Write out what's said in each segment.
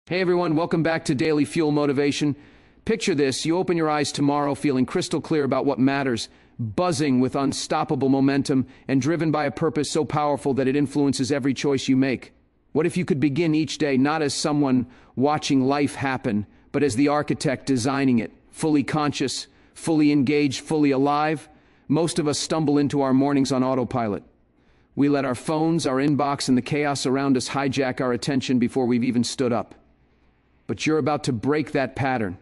Hey everyone, welcome back to Daily Fuel Motivation. Picture this, you open your eyes tomorrow feeling crystal clear about what matters, buzzing with unstoppable momentum, and driven by a purpose so powerful that it influences every choice you make. What if you could begin each day not as someone watching life happen, but as the architect designing it, fully conscious, fully engaged, fully alive? Most of us stumble into our mornings on autopilot. We let our phones, our inbox, and the chaos around us hijack our attention before we've even stood up. But you're about to break that pattern.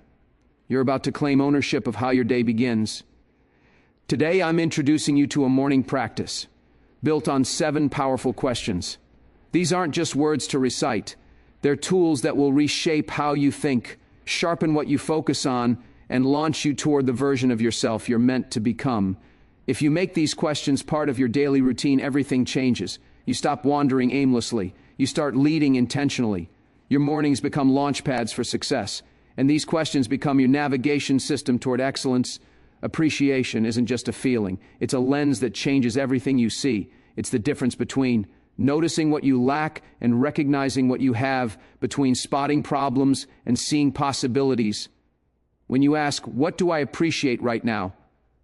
You're about to claim ownership of how your day begins. Today, I'm introducing you to a morning practice built on 7 powerful questions. These aren't just words to recite. They're tools that will reshape how you think, sharpen what you focus on, and launch you toward the version of yourself you're meant to become. If you make these questions part of your daily routine, everything changes. You stop wandering aimlessly. You start leading intentionally. Your mornings become launch pads for success, and these questions become your navigation system toward excellence. Appreciation isn't just a feeling. It's a lens that changes everything you see. It's the difference between noticing what you lack and recognizing what you have, between spotting problems and seeing possibilities. When you ask, "What do I appreciate right now?"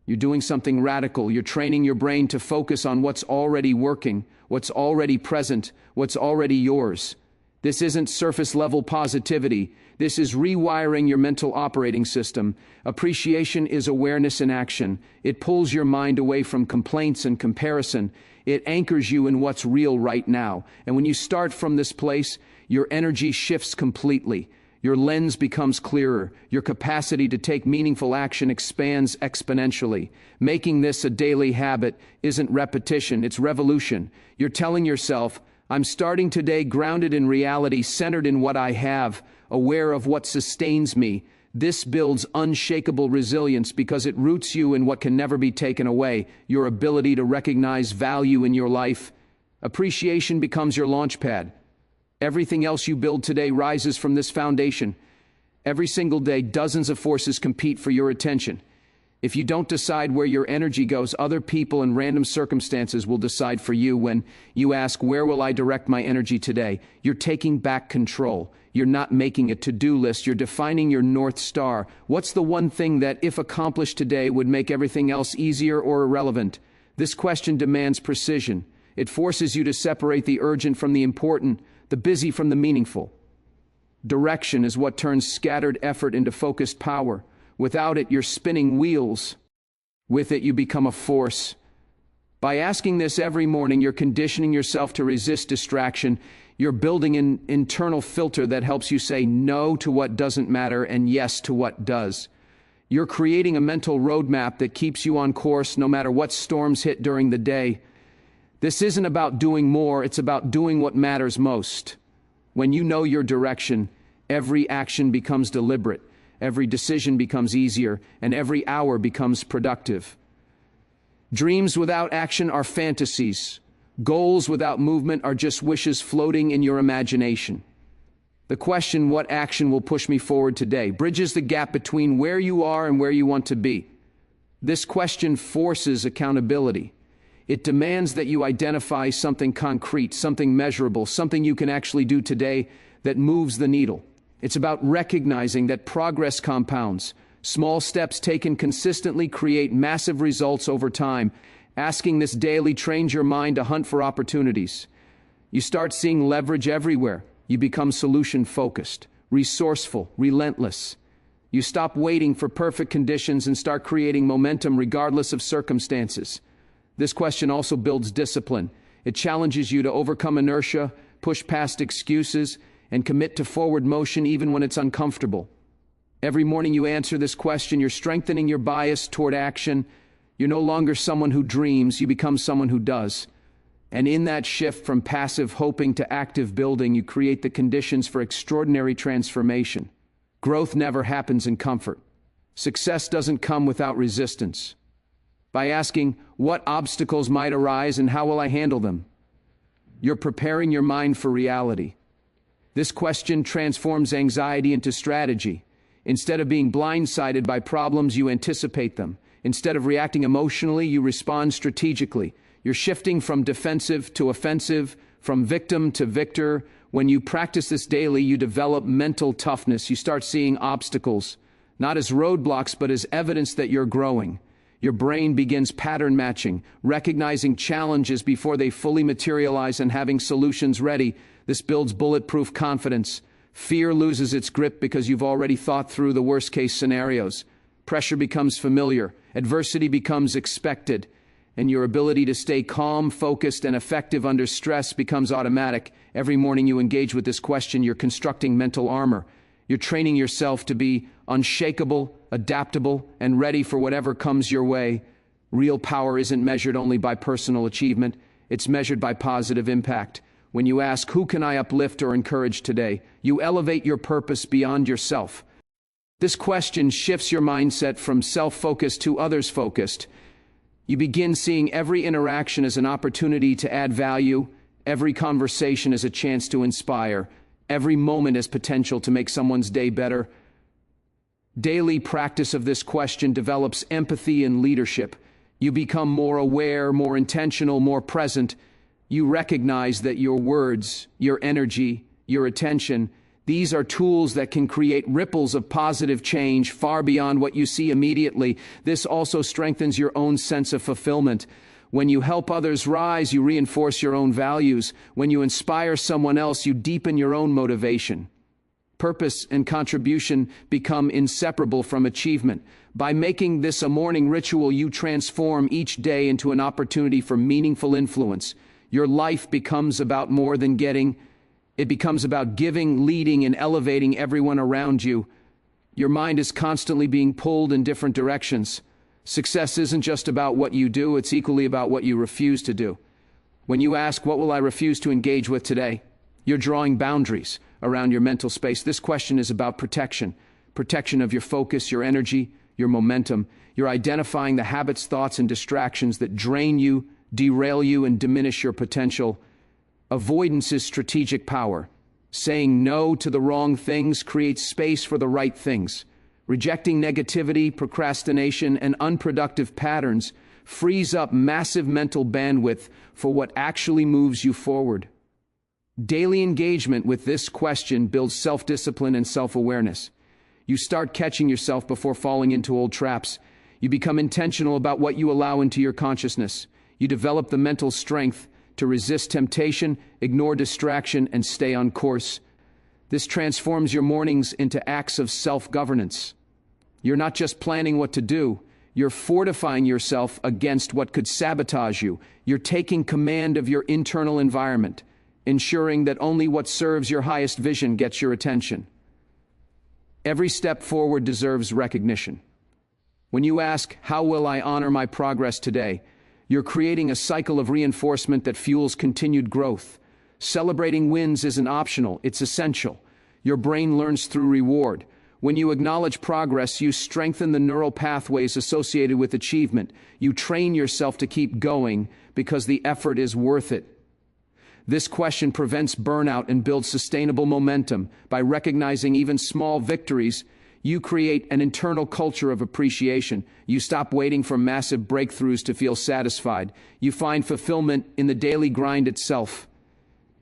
you're doing something radical. You're training your brain to focus on what's already working, what's already present, what's already yours. This isn't surface-level positivity. This is rewiring your mental operating system. Appreciation is awareness in action. It pulls your mind away from complaints and comparison. It anchors you in what's real right now. And when you start from this place, your energy shifts completely. Your lens becomes clearer. Your capacity to take meaningful action expands exponentially. Making this a daily habit isn't repetition, it's revolution. You're telling yourself, "I'm starting today grounded in reality, centered in what I have, aware of what sustains me." This builds unshakable resilience because it roots you in what can never be taken away, your ability to recognize value in your life. Appreciation becomes your launch pad. Everything else you build today rises from this foundation. Every single day, dozens of forces compete for your attention. If you don't decide where your energy goes, other people and random circumstances will decide for you. When you ask, "Where will I direct my energy today?" you're taking back control. You're not making a to-do list. You're defining your North Star. What's the one thing that, if accomplished today, would make everything else easier or irrelevant? This question demands precision. It forces you to separate the urgent from the important, the busy from the meaningful. Direction is what turns scattered effort into focused power. Without it, you're spinning wheels. With it, you become a force. By asking this every morning, you're conditioning yourself to resist distraction. You're building an internal filter that helps you say no to what doesn't matter and yes to what does. You're creating a mental roadmap that keeps you on course no matter what storms hit during the day. This isn't about doing more, it's about doing what matters most. When you know your direction, every action becomes deliberate. Every decision becomes easier, and every hour becomes productive. Dreams without action are fantasies. Goals without movement are just wishes floating in your imagination. The question, "What action will push me forward today?" bridges the gap between where you are and where you want to be. This question forces accountability. It demands that you identify something concrete, something measurable, something you can actually do today that moves the needle. It's about recognizing that progress compounds. Small steps taken consistently create massive results over time. Asking this daily trains your mind to hunt for opportunities. You start seeing leverage everywhere. You become solution-focused, resourceful, relentless. You stop waiting for perfect conditions and start creating momentum regardless of circumstances. This question also builds discipline. It challenges you to overcome inertia, push past excuses, and commit to forward motion even when it's uncomfortable. Every morning you answer this question, you're strengthening your bias toward action. You're no longer someone who dreams, you become someone who does. And in that shift from passive hoping to active building, you create the conditions for extraordinary transformation. Growth never happens in comfort. Success doesn't come without resistance. By asking, "What obstacles might arise and how will I handle them?" you're preparing your mind for reality. This question transforms anxiety into strategy. Instead of being blindsided by problems, you anticipate them. Instead of reacting emotionally, you respond strategically. You're shifting from defensive to offensive, from victim to victor, When you practice this daily, you develop mental toughness. You start seeing obstacles, not as roadblocks, but as evidence that you're growing. Your brain begins pattern matching, recognizing challenges before they fully materialize and having solutions ready. This builds bulletproof confidence. Fear loses its grip because you've already thought through the worst-case scenarios. Pressure becomes familiar, adversity becomes expected, and your ability to stay calm, focused, and effective under stress becomes automatic. Every morning you engage with this question, you're constructing mental armor. You're training yourself to be unshakable, adaptable, and ready for whatever comes your way. Real power isn't measured only by personal achievement, it's measured by positive impact. When you ask, who can I uplift or encourage today, you elevate your purpose beyond yourself. This question shifts your mindset from self-focused to others-focused. You begin seeing every interaction as an opportunity to add value, every conversation as a chance to inspire, every moment as potential to make someone's day better. Daily practice of this question develops empathy and leadership. You become more aware, more intentional, more present. You recognize that your words, your energy, your attention, these are tools that can create ripples of positive change far beyond what you see immediately. This also strengthens your own sense of fulfillment. When you help others rise, you reinforce your own values. When you inspire someone else, you deepen your own motivation. Purpose and contribution become inseparable from achievement. By making this a morning ritual, you transform each day into an opportunity for meaningful influence. Your life becomes about more than getting. It becomes about giving, leading, and elevating everyone around you. Your mind is constantly being pulled in different directions. Success isn't just about what you do, it's equally about what you refuse to do. When you ask, what will I refuse to engage with today? You're drawing boundaries around your mental space. This question is about protection. Protection of your focus, your energy, your momentum. You're identifying the habits, thoughts, and distractions that drain you, derail you, and diminish your potential. Avoidance is strategic power. Saying no to the wrong things creates space for the right things. Rejecting negativity, procrastination, and unproductive patterns frees up massive mental bandwidth for what actually moves you forward. Daily engagement with this question builds self-discipline and self-awareness. You start catching yourself before falling into old traps. You become intentional about what you allow into your consciousness. You develop the mental strength to resist temptation, ignore distraction, and stay on course. This transforms your mornings into acts of self-governance. You're not just planning what to do, you're fortifying yourself against what could sabotage you. You're taking command of your internal environment, ensuring that only what serves your highest vision gets your attention. Every step forward deserves recognition. When you ask, how will I honor my progress today? You're creating a cycle of reinforcement that fuels continued growth. Celebrating wins isn't optional, it's essential. Your brain learns through reward. When you acknowledge progress, you strengthen the neural pathways associated with achievement. You train yourself to keep going because the effort is worth it. This question prevents burnout and builds sustainable momentum. By recognizing even small victories, you create an internal culture of appreciation. You stop waiting for massive breakthroughs to feel satisfied. You find fulfillment in the daily grind itself.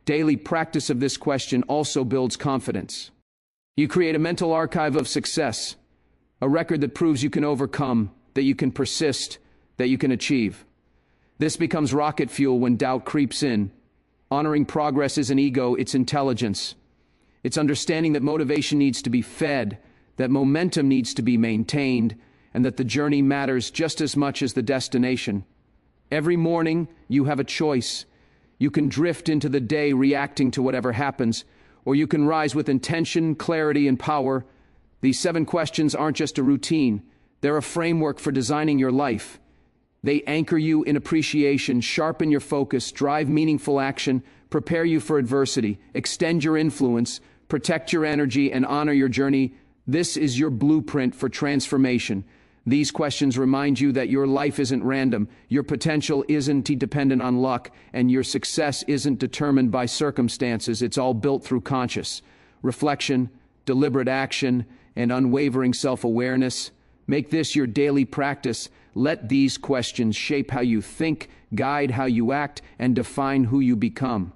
Daily practice of this question also builds confidence. You create a mental archive of success, a record that proves you can overcome, that you can persist, that you can achieve. This becomes rocket fuel when doubt creeps in. Honoring progress isn't ego, it's intelligence. It's understanding that motivation needs to be fed, that momentum needs to be maintained, and that the journey matters just as much as the destination. Every morning, you have a choice. You can drift into the day reacting to whatever happens, or you can rise with intention, clarity, and power. These 7 questions aren't just a routine. They're a framework for designing your life. They anchor you in appreciation, sharpen your focus, drive meaningful action, prepare you for adversity, extend your influence, protect your energy, and honor your journey. This is your blueprint for transformation. These questions remind you that your life isn't random, your potential isn't dependent on luck, and your success isn't determined by circumstances. It's all built through conscious reflection, deliberate action, and unwavering self-awareness. Make this your daily practice. Let these questions shape how you think, guide how you act, and define who you become.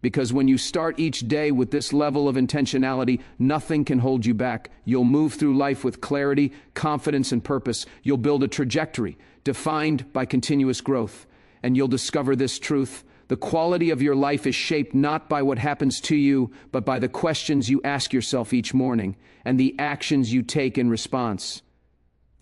Because when you start each day with this level of intentionality, nothing can hold you back. You'll move through life with clarity, confidence, and purpose. You'll build a trajectory defined by continuous growth. And you'll discover this truth: the quality of your life is shaped not by what happens to you, but by the questions you ask yourself each morning and the actions you take in response.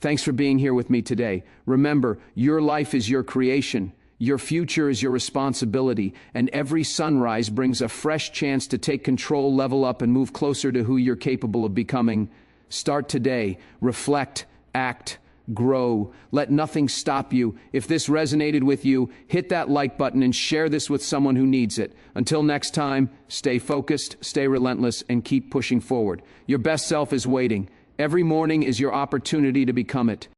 Thanks for being here with me today. Remember, your life is your creation. Your future is your responsibility, and every sunrise brings a fresh chance to take control, level up, and move closer to who you're capable of becoming. Start today. Reflect, act, grow. Let nothing stop you. If this resonated with you, hit that like button and share this with someone who needs it. Until next time, stay focused, stay relentless, and keep pushing forward. Your best self is waiting. Every morning is your opportunity to become it.